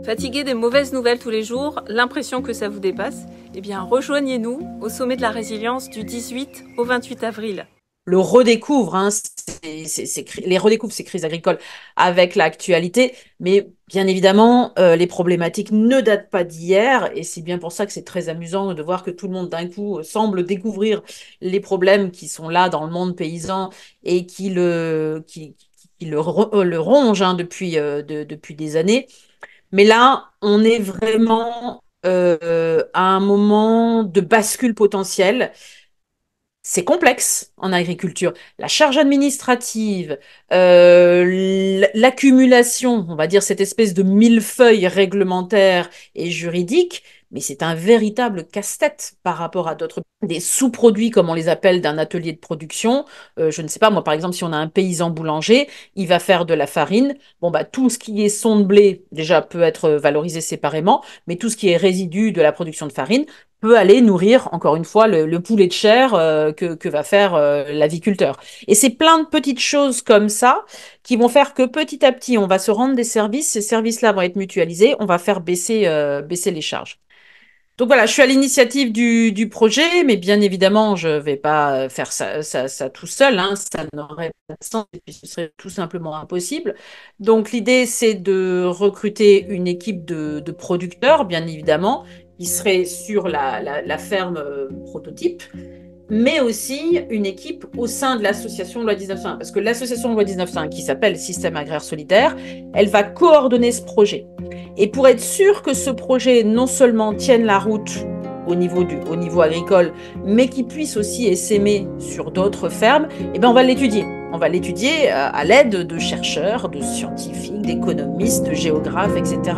Fatigué des mauvaises nouvelles tous les jours, l'impression que ça vous dépasse? Eh bien, rejoignez-nous au sommet de la résilience du 18 au 28 avril. Le redécouvre, hein, les redécouvre ces crises agricoles avec l'actualité, mais bien évidemment, les problématiques ne datent pas d'hier, et c'est bien pour ça que c'est très amusant de voir que tout le monde d'un coup semble découvrir les problèmes qui sont là dans le monde paysan et qui le rongent hein, depuis des années. Mais là, on est vraiment à un moment de bascule potentielle. C'est complexe en agriculture. La charge administrative, l'accumulation, on va dire cette espèce de millefeuille réglementaire et juridique, mais c'est un véritable casse-tête par rapport à d'autres, des sous-produits, comme on les appelle, d'un atelier de production. Je ne sais pas, moi par exemple, si on a un paysan boulanger, il va faire de la farine. Bon, bah, tout ce qui est son de blé, déjà, peut être valorisé séparément, mais tout ce qui est résidu de la production de farine, peut aller nourrir, encore une fois, le poulet de chair que va faire l'aviculteur. Et c'est plein de petites choses comme ça qui vont faire que petit à petit, on va se rendre des services, ces services-là vont être mutualisés, on va faire baisser les charges. Donc voilà, je suis à l'initiative du projet, mais bien évidemment, je ne vais pas faire ça tout seul, hein, ça n'aurait pas de sens et puis ce serait tout simplement impossible. Donc l'idée, c'est de recruter une équipe de producteurs, bien évidemment, qui serait sur la ferme prototype, mais aussi une équipe au sein de l'association Loi 1901. Parce que l'association Loi 1901, qui s'appelle Système agraire solidaire, elle va coordonner ce projet. Et pour être sûr que ce projet non seulement tienne la route au niveau agricole, mais qu'il puisse aussi essaimer sur d'autres fermes, eh ben on va l'étudier. On va l'étudier à l'aide de chercheurs, de scientifiques, d'économistes, de géographes, etc.